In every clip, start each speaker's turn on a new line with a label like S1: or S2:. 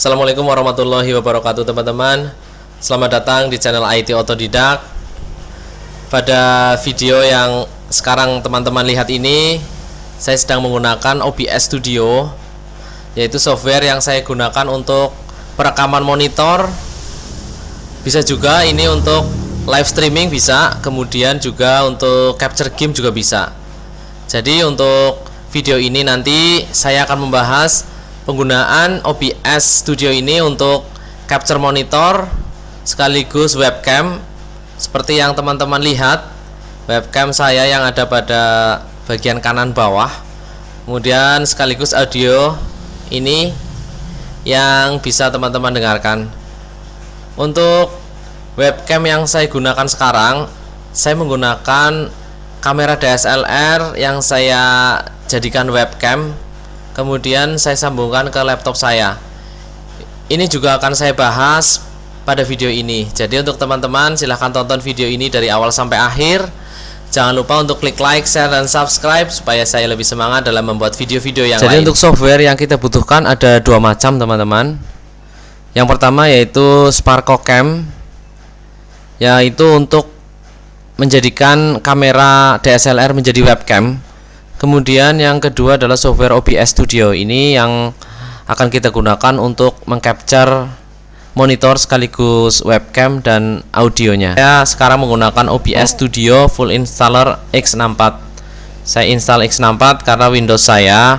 S1: Assalamualaikum warahmatullahi wabarakatuh teman-teman. Selamat datang di channel IT Otodidak. Pada video yang sekarang teman-teman lihat ini, saya sedang menggunakan OBS Studio, yaitu software yang saya gunakan untuk perekaman monitor. Bisa juga ini untuk live streaming bisa, kemudian juga untuk capture game juga bisa. Jadi untuk video ini nanti saya akan membahas penggunaan OBS Studio ini untuk capture monitor sekaligus webcam. Seperti yang teman-teman lihat, webcam saya yang ada pada bagian kanan bawah, kemudian sekaligus audio ini yang bisa teman-teman dengarkan. Untuk webcam yang saya gunakan sekarang, saya menggunakan kamera DSLR yang saya jadikan webcam, kemudian saya sambungkan ke laptop saya. Ini juga akan saya bahas pada video ini. Jadi untuk teman-teman silahkan tonton video ini dari awal sampai akhir. Jangan lupa untuk klik like, share, dan subscribe supaya saya lebih semangat dalam membuat video-video yang lain. Jadi untuk software yang kita butuhkan ada dua macam teman-teman. Yang pertama yaitu SparkoCam, yaitu untuk menjadikan kamera DSLR menjadi webcam. Kemudian yang kedua adalah software OBS Studio. Ini yang akan kita gunakan untuk mengcapture monitor sekaligus webcam dan audionya. Saya sekarang menggunakan OBS Studio full installer x64. Saya install x64 karena Windows saya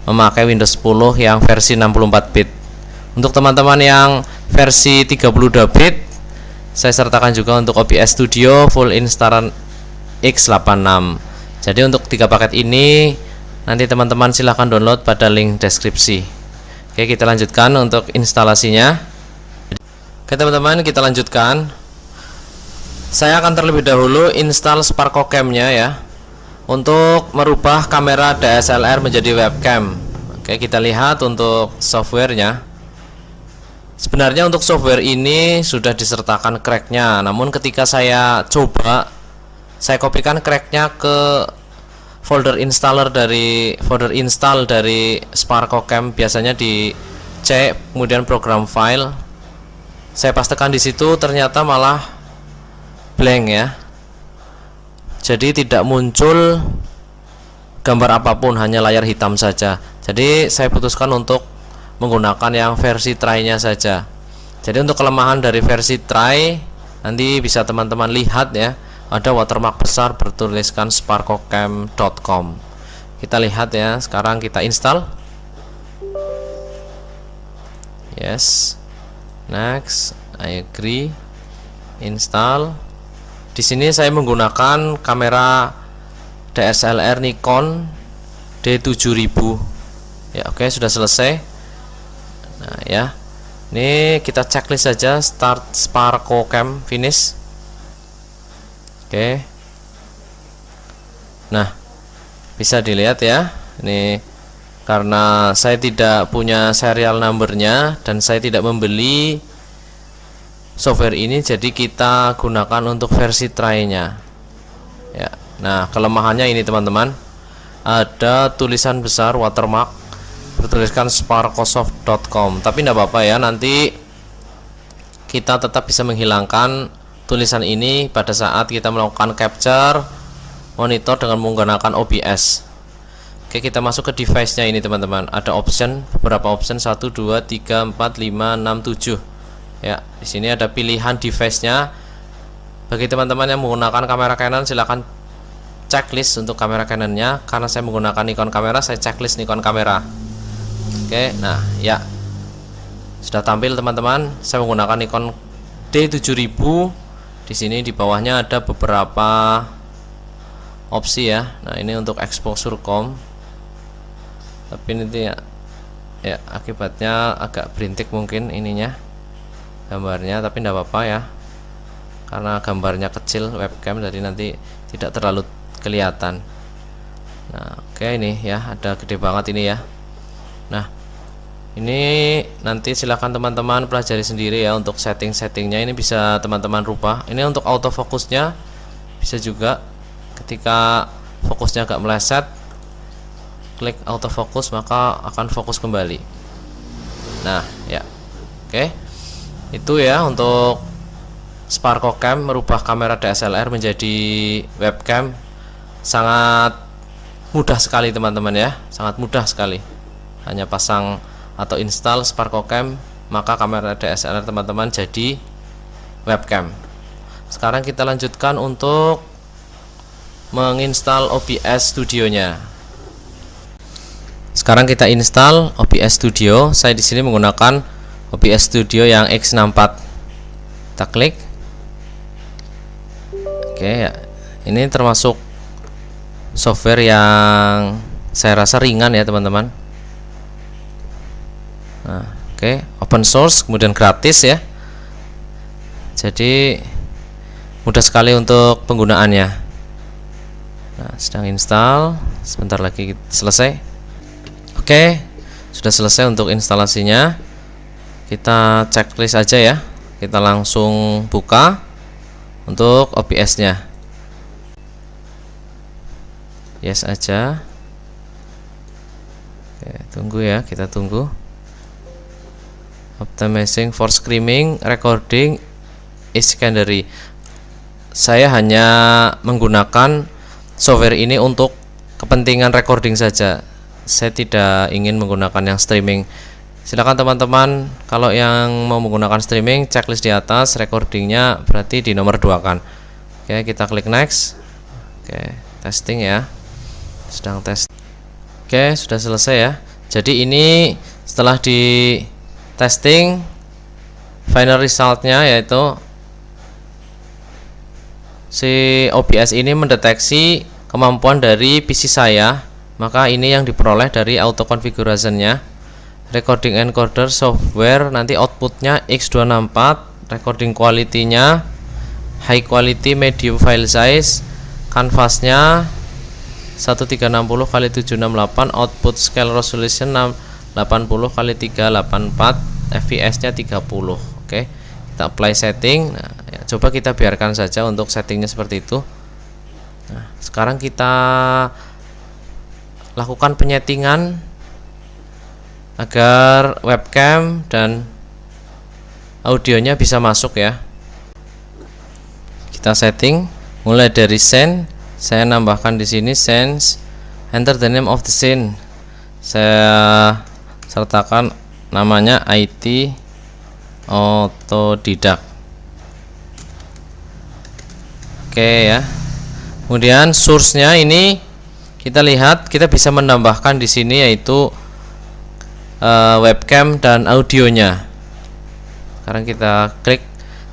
S1: memakai Windows 10 yang versi 64 bit. Untuk teman-teman yang versi 32 bit, saya sertakan juga untuk OBS Studio full installer x86. Jadi untuk 3 paket ini nanti teman-teman silahkan download pada link deskripsi. Oke, kita lanjutkan untuk instalasinya. Oke teman-teman, kita lanjutkan. Saya akan terlebih dahulu install SparkoCam-nya ya, untuk merubah kamera DSLR menjadi webcam. Oke, kita lihat untuk softwarenya. Sebenarnya untuk software ini sudah disertakan cracknya, namun ketika saya coba, saya kopikan cracknya ke folder install dari SparkoCam. Biasanya di C, kemudian program file. Saya pastekan di situ, ternyata malah blank ya. Jadi tidak muncul gambar apapun, hanya layar hitam saja. Jadi saya putuskan untuk menggunakan yang versi try-nya saja. Jadi untuk kelemahan dari versi try nanti bisa teman-teman lihat ya. Ada watermark besar bertuliskan sparkocam.com. Kita lihat ya. Sekarang kita install. Yes. Next. I agree. Install. Di sini saya menggunakan kamera DSLR Nikon D7000. Ya, oke, sudah selesai. Nah, ya. Ini kita checklist saja. Start SparkoCam, finish. Oke. Nah, bisa dilihat ya. Ini karena saya tidak punya serial numbernya dan saya tidak membeli software ini, jadi kita gunakan untuk versi try-nya. Ya. Nah, kelemahannya ini teman-teman. Ada tulisan besar watermark bertuliskan sparkosoft.com. Tapi tidak apa-apa ya, nanti kita tetap bisa menghilangkan tulisan ini pada saat kita melakukan capture monitor dengan menggunakan OBS. Oke, kita masuk ke device-nya ini teman-teman. Ada option, beberapa option 1 2 3 4 5 6 7. Ya, di sini ada pilihan device-nya. Bagi teman-teman yang menggunakan kamera Canon, silakan checklist untuk kamera Canon-nya. Karena saya menggunakan Nikon kamera, saya checklist Nikon kamera. Oke, nah ya. Sudah tampil teman-teman. Saya menggunakan Nikon D7000. Di sini di bawahnya ada beberapa opsi ya. Nah, ini untuk exposure com. Tapi ini ya akibatnya agak berintik mungkin ininya gambarnya, tapi tidak apa-apa ya. Karena gambarnya kecil webcam, jadi nanti tidak terlalu kelihatan. Nah, oke, ini ya, ada gede banget ini ya. Nah, ini nanti silahkan teman-teman pelajari sendiri ya. Untuk setting-settingnya ini bisa teman-teman rubah. Ini untuk autofokusnya bisa juga. Ketika fokusnya agak meleset, klik autofocus maka akan fokus kembali. Nah ya, Oke, itu ya untuk SparkoCam merubah kamera DSLR menjadi webcam. Sangat mudah sekali teman-teman ya, sangat mudah sekali. Hanya pasang atau install SparkoCam, maka kamera DSLR teman-teman jadi webcam. Sekarang kita lanjutkan untuk menginstal OBS Studio-nya. Sekarang kita install OBS Studio. Saya di sini menggunakan OBS Studio yang X64. Kita klik. Oke ya. Ini termasuk software yang saya rasa ringan ya teman-teman. Nah, oke, open source kemudian gratis ya. Jadi mudah sekali untuk penggunaannya. Nah, sedang install, sebentar lagi selesai. Oke, sudah selesai untuk instalasinya. Kita checklist aja ya. Kita langsung buka untuk OBS-nya. Yes aja. Oke, tunggu ya, kita tunggu. Optimizing for streaming, recording is secondary. Saya hanya menggunakan software ini untuk kepentingan recording saja. Saya tidak ingin menggunakan yang streaming. Silakan teman-teman, kalau yang mau menggunakan streaming, checklist di atas, recordingnya berarti di nomor 2 kan. Oke, kita klik next. Oke, testing ya. Sedang tes. Oke, sudah selesai ya. Jadi ini setelah di testing, final resultnya yaitu si OBS ini mendeteksi kemampuan dari PC saya. Maka ini yang diperoleh dari auto configuration-nya. Recording encoder software nanti outputnya X264, recording quality-nya high quality medium file size, canvasnya 1360x768, output scale resolution 80x384, fps-nya 30. Oke, kita apply setting. Nah, ya, coba kita biarkan saja untuk settingnya seperti itu. Nah, sekarang kita lakukan penyetingan agar webcam dan audionya bisa masuk ya. Kita setting mulai dari scene. Saya nambahkan di sini scenes, enter the name of the scene. Saya sertakan namanya IT Otodidak. Oke ya. Kemudian source-nya ini kita lihat, kita bisa menambahkan di sini yaitu webcam dan audionya. Sekarang kita klik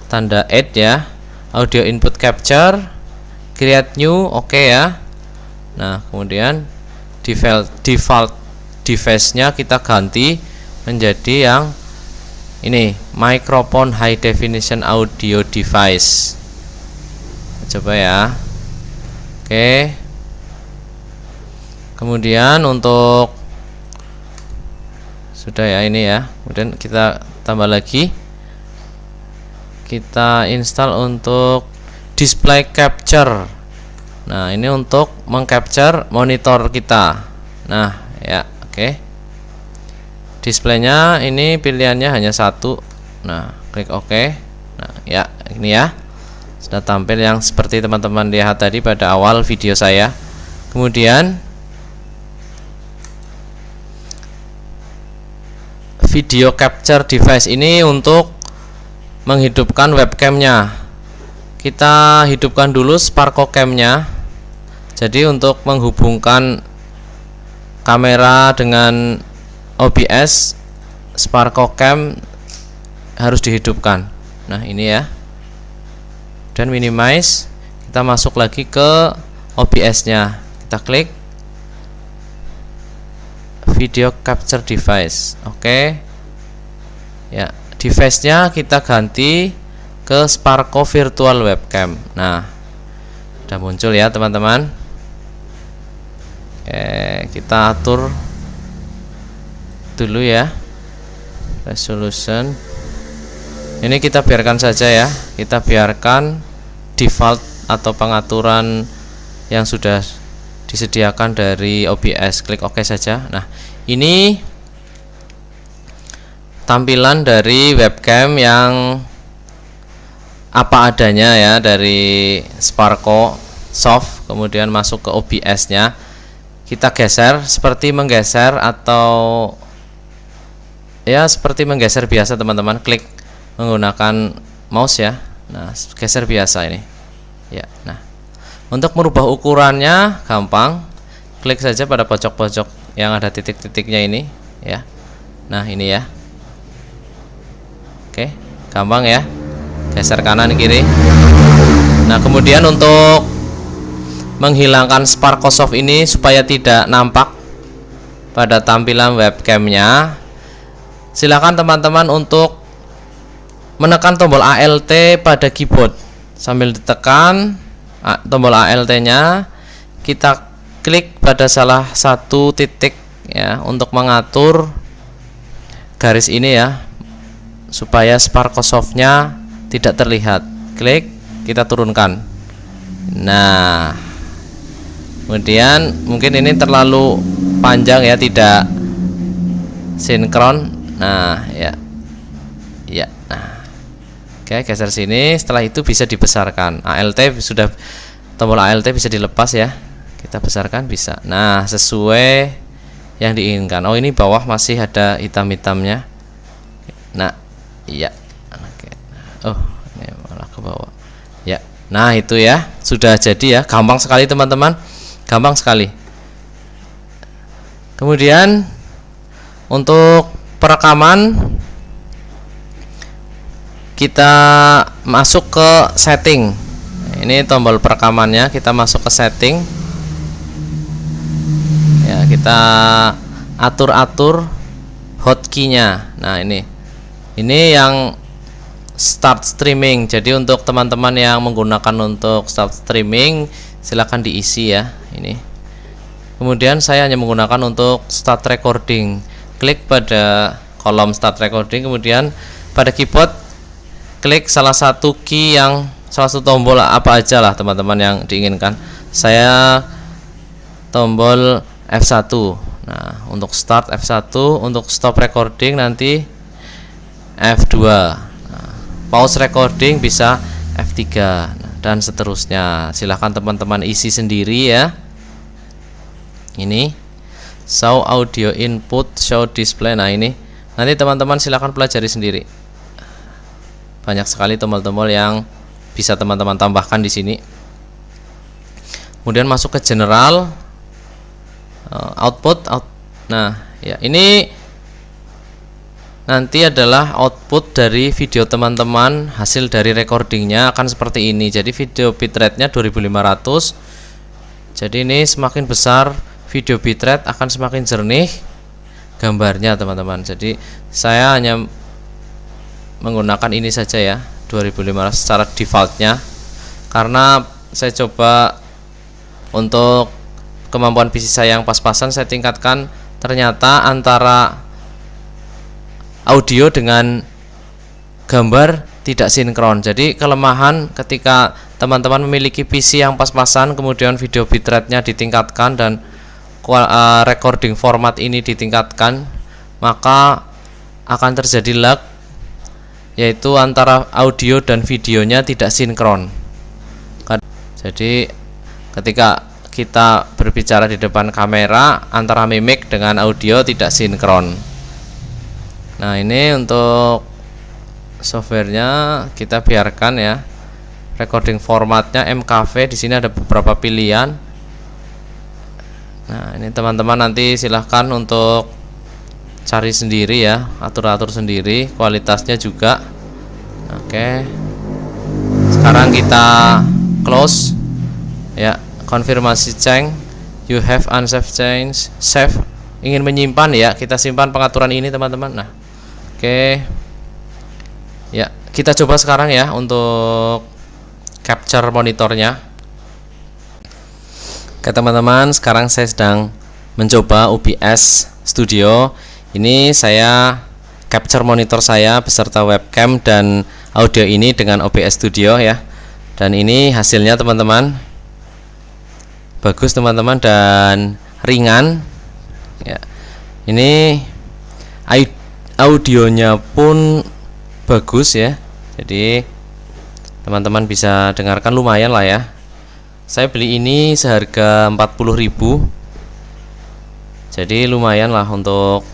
S1: tanda add ya, audio input capture, create new, oke ya. Nah, kemudian default device-nya kita ganti menjadi yang ini, microphone high definition audio device. Coba ya. Oke. Kemudian untuk sudah ya ini ya. Kemudian kita tambah lagi. Kita install untuk display capture. Nah, ini untuk mengcapture monitor kita. Nah, ya, oke. Displaynya ini pilihannya hanya satu. Nah, klik OK. Nah, ya, ini ya. Sudah tampil yang seperti teman-teman lihat tadi pada awal video saya. Kemudian video capture device ini untuk menghidupkan webcamnya. Kita hidupkan dulu SparkoCam-nya. Jadi untuk menghubungkan kamera dengan OBS, SparkoCam harus dihidupkan. Nah, ini ya. Dan minimize. Kita masuk lagi ke OBS-nya. Kita klik video capture device. Oke. Ya, device-nya kita ganti ke Sparko virtual webcam. Nah, sudah muncul ya teman-teman. Oke, kita atur dulu ya resolution. Ini kita biarkan saja ya. Kita biarkan default atau pengaturan yang sudah disediakan dari OBS. Klik OK saja. Nah, ini tampilan dari webcam yang apa adanya ya, dari Sparko Soft, kemudian masuk ke OBS nya. Kita geser seperti menggeser atau ya seperti menggeser biasa teman-teman, klik menggunakan mouse ya. Nah, geser biasa ini ya. Nah, untuk merubah ukurannya gampang, klik saja pada pojok-pojok yang ada titik-titiknya ini ya. Nah, ini ya. Oke, gampang ya, geser kanan kiri. Nah, kemudian untuk menghilangkan Sparko Soft ini supaya tidak nampak pada tampilan webcamnya, silakan teman-teman untuk menekan tombol ALT pada keyboard. Sambil ditekan tombol ALT nya, kita klik pada salah satu titik ya untuk mengatur garis ini ya, supaya Sparko Soft nya tidak terlihat. Klik, kita turunkan. Nah, kemudian mungkin ini terlalu panjang ya, tidak sinkron. Nah, ya. Nah, oke, geser sini. Setelah itu bisa dibesarkan. Tombol ALT bisa dilepas ya. Kita besarkan bisa. Nah, sesuai yang diinginkan. Oh, ini bawah masih ada hitam-hitamnya. Nah, iya. Oke. Oh, ini malah ke bawah. Ya. Nah, itu ya. Sudah jadi ya. Gampang sekali teman-teman. Gampang sekali. Kemudian untuk perekaman, kita masuk ke setting. Ini tombol perekamannya, kita masuk ke setting ya, kita atur-atur hotkey-nya. Nah, ini yang start streaming. Jadi untuk teman-teman yang menggunakan untuk start streaming, silahkan diisi ya ini. Kemudian saya hanya menggunakan untuk start recording. Klik pada kolom start recording, kemudian pada keyboard klik salah satu tombol apa aja lah teman-teman yang diinginkan. Saya tombol F1. Nah, untuk start F1, untuk stop recording nanti F2. Nah, pause recording bisa F3 dan seterusnya. Silahkan teman-teman isi sendiri ya. Ini show audio input, show display. Nah, ini nanti teman-teman silahkan pelajari sendiri. Banyak sekali tombol-tombol yang bisa teman-teman tambahkan di sini. Kemudian masuk ke general, output. Nah, ya ini nanti adalah output dari video teman-teman. Hasil dari recordingnya akan seperti ini. Jadi video bitrate-nya 2500. Jadi ini semakin besar video bitrate akan semakin jernih gambarnya teman-teman. Jadi saya hanya menggunakan ini saja ya, 2500 secara defaultnya, karena saya coba untuk kemampuan PC saya yang pas-pasan, saya tingkatkan. Ternyata antara audio dengan gambar tidak sinkron. Jadi kelemahan ketika teman-teman memiliki PC yang pas-pasan, kemudian video bitrate-nya ditingkatkan dan recording format ini ditingkatkan, maka akan terjadi lag, yaitu antara audio dan videonya tidak sinkron. Jadi ketika kita berbicara di depan kamera, antara mimik dengan audio tidak sinkron. Nah, ini untuk softwarenya kita biarkan ya. Recording formatnya MKV, di sini ada beberapa pilihan. Nah, ini teman-teman nanti silahkan untuk cari sendiri ya, atur-atur sendiri, kualitasnya juga. Oke, sekarang kita close ya. Konfirmasi change, you have unsaved change, save, ingin menyimpan ya, kita simpan pengaturan ini teman-teman. Nah, oke ya, kita coba sekarang ya untuk capture monitornya. Oke teman-teman, sekarang saya sedang mencoba OBS Studio. Ini saya capture monitor saya beserta webcam dan audio ini dengan OBS Studio ya. Dan ini hasilnya teman-teman. Bagus teman-teman dan ringan ya. Ini audionya pun bagus ya. Jadi teman-teman bisa dengarkan, lumayan lah ya. Saya beli ini seharga 40.000. Jadi lumayan lah untuk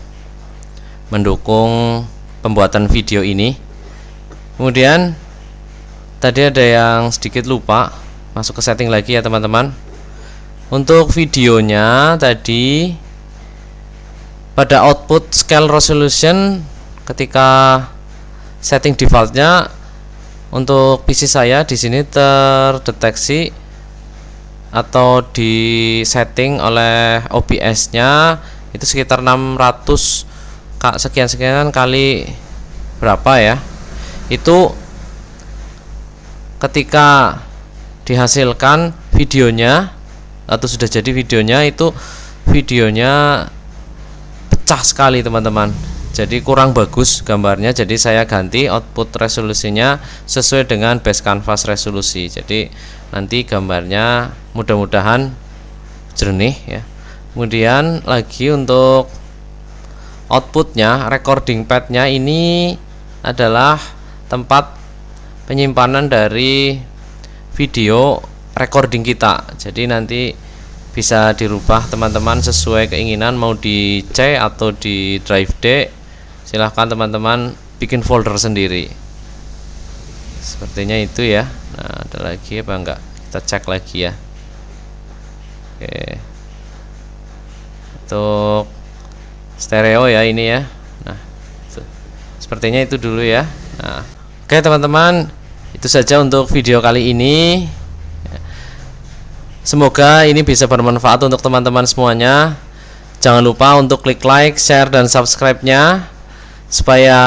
S1: mendukung pembuatan video ini. Kemudian tadi ada yang sedikit lupa, masuk ke setting lagi ya teman-teman. Untuk videonya tadi pada output scale resolution, ketika setting defaultnya untuk PC saya di sini terdeteksi atau di setting oleh OBS-nya itu sekitar 600 sekian kali berapa ya. Itu ketika dihasilkan videonya atau sudah jadi videonya, itu videonya pecah sekali teman-teman, jadi kurang bagus gambarnya. Jadi saya ganti output resolusinya sesuai dengan base canvas resolusi, jadi nanti gambarnya mudah-mudahan jernih ya. Kemudian lagi untuk outputnya, recording padnya ini adalah tempat penyimpanan dari video recording kita. Jadi nanti bisa dirubah teman-teman sesuai keinginan, mau di C atau di drive D, silahkan teman-teman bikin folder sendiri. Sepertinya itu ya. Nah, ada lagi apa enggak? Kita cek lagi ya. Oke. Untuk stereo ya ini ya. Nah, sepertinya itu dulu ya. Nah, oke teman-teman, itu saja untuk video kali ini. Semoga ini bisa bermanfaat untuk teman-teman semuanya. Jangan lupa untuk klik like, share, dan subscribe-nya supaya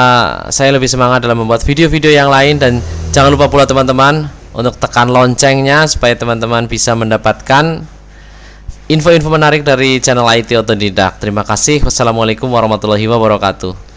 S1: saya lebih semangat dalam membuat video-video yang lain. Dan jangan lupa pula teman-teman untuk tekan loncengnya supaya teman-teman bisa mendapatkan info-info menarik dari channel IT Otodidak. Terima kasih. Wassalamualaikum warahmatullahi wabarakatuh.